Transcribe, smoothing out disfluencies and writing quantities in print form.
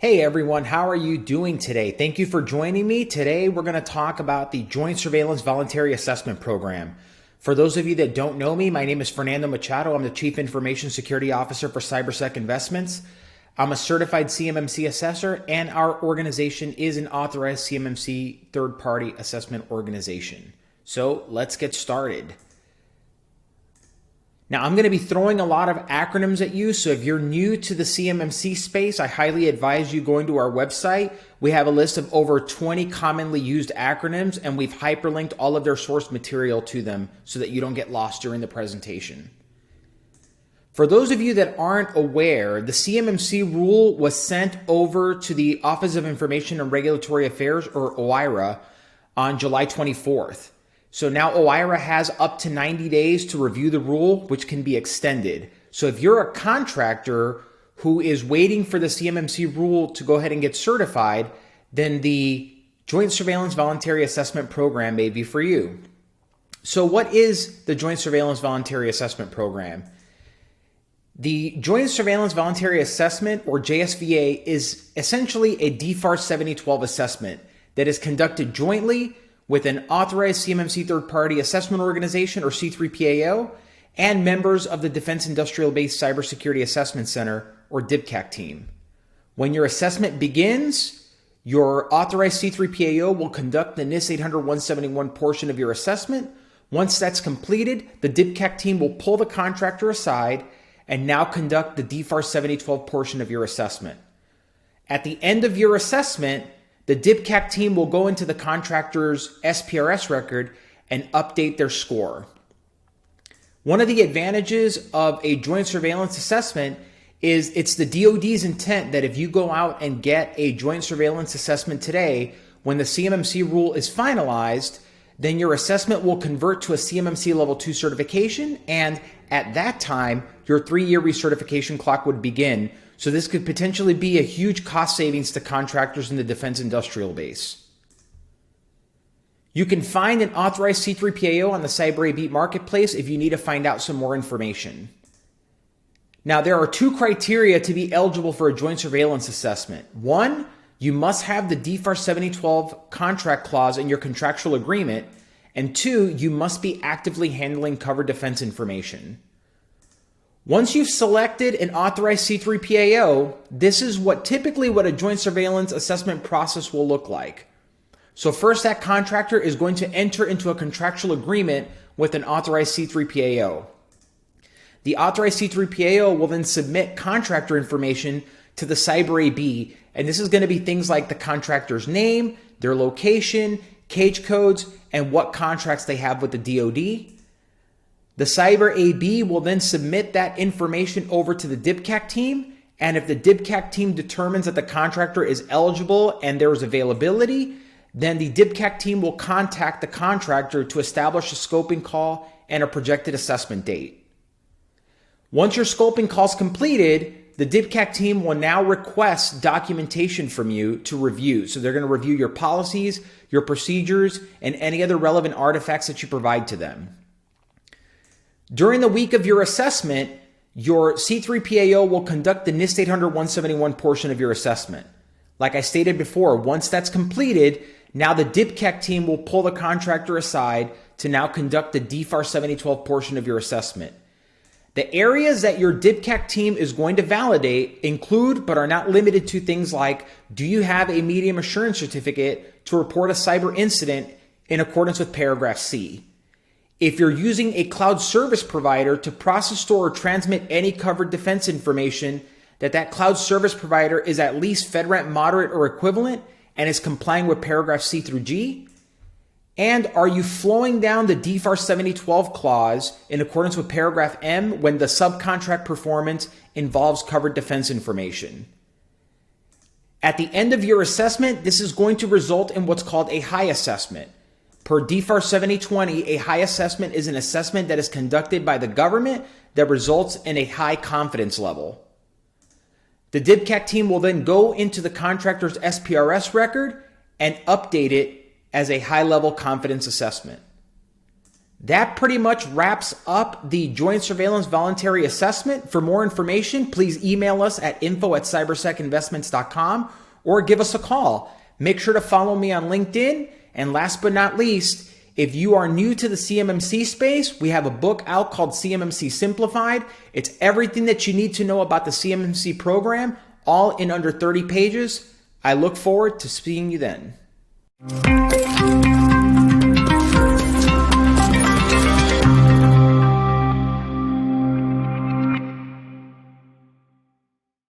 Hey everyone, how are you doing today? Thank you for joining me. Today we're going to talk about the Joint Surveillance Voluntary Assessment Program. For those of you that don't know me, my name is Fernando Machado. I'm the Chief Information Security Officer for CyberSec Investments. I'm a certified CMMC assessor, and our organization is an authorized CMMC third-party assessment organization. So let's get started. Now, I'm going to be throwing a lot of acronyms at you, so if you're new to the CMMC space, I highly advise you going to our website. We have a list of over 20 commonly used acronyms, and we've hyperlinked all of their source material to them so that you don't get lost during the presentation. For those of you that aren't aware, the CMMC Rule was sent over to the Office of Information and Regulatory Affairs, or OIRA, on July 24th. So now OIRA has up to 90 days to review the rule, which can be extended. So if you're a contractor who is waiting for the CMMC rule to go ahead and get certified, then the Joint Surveillance Voluntary Assessment Program may be for you. So what is the Joint Surveillance Voluntary Assessment Program? The Joint Surveillance Voluntary Assessment, or JSVA, is essentially a DFARS 7012 assessment that is conducted jointly with an authorized CMMC third-party assessment organization, or C3PAO, and members of the Defense Industrial Base Cybersecurity Assessment Center, or DFCAC team. When your assessment begins, your authorized C3PAO will conduct the NIST 800-171 portion of your assessment. Once that's completed, the DFCAC team will pull the contractor aside and now conduct the DFARS 7012 portion of your assessment. At the end of your assessment, the DFCAC team will go into the contractor's SPRS record and update their score. One of the advantages of a joint surveillance assessment is it's the DoD's intent that if you go out and get a joint surveillance assessment today, when the CMMC rule is finalized, then your assessment will convert to a CMMC Level 2 certification, and at that time, your 3-year recertification clock would begin. So this could potentially be a huge cost savings to contractors in the defense industrial base. You can find an authorized C3PAO on the CyberAB marketplace if you need to find out some more information. Now, there are 2 criteria to be eligible for a joint surveillance assessment. 1, you must have the DFARS 7012 contract clause in your contractual agreement. And 2, you must be actively handling covered defense information. Once you've selected an authorized C3PAO, this is typically what a joint surveillance assessment process will look like. So first, that contractor is going to enter into a contractual agreement with an authorized C3PAO. The authorized C3PAO will then submit contractor information to the CyberAB, and this is going to be things like the contractor's name, their location, cage codes, and what contracts they have with the DoD. The CyberAB will then submit that information over to the DFCAC team, and if the DFCAC team determines that the contractor is eligible and there is availability, then the DFCAC team will contact the contractor to establish a scoping call and a projected assessment date. Once your scoping call is completed, the DFCAC team will now request documentation from you to review. So they're going to review your policies, your procedures, and any other relevant artifacts that you provide to them. During the week of your assessment, your C3PAO will conduct the NIST 800-171 portion of your assessment. Like I stated before, once that's completed, now the DFCAC team will pull the contractor aside to now conduct the DFARS 7012 portion of your assessment. The areas that your DFCAC team is going to validate include, but are not limited to, things like, do you have a medium assurance certificate to report a cyber incident in accordance with paragraph C? If you're using a cloud service provider to process, store, or transmit any covered defense information, that cloud service provider is at least FedRAMP moderate or equivalent and is complying with paragraph C through G. And are you flowing down the DFARS 7012 clause in accordance with paragraph M when the subcontract performance involves covered defense information? At the end of your assessment, this is going to result in what's called a high assessment. Per DFARS 7020, a high assessment is an assessment that is conducted by the government that results in a high confidence level. The DFCAC team will then go into the contractor's SPRS record and update it as a high-level confidence assessment. That pretty much wraps up the Joint Surveillance Voluntary Assessment. For more information, please email us at info@cybersecinvestments.com or give us a call. Make sure to follow me on LinkedIn. And last but not least, if you are new to the CMMC space, we have a book out called CMMC Simplified. It's everything that you need to know about the CMMC program, all in under 30 pages. I look forward to seeing you then.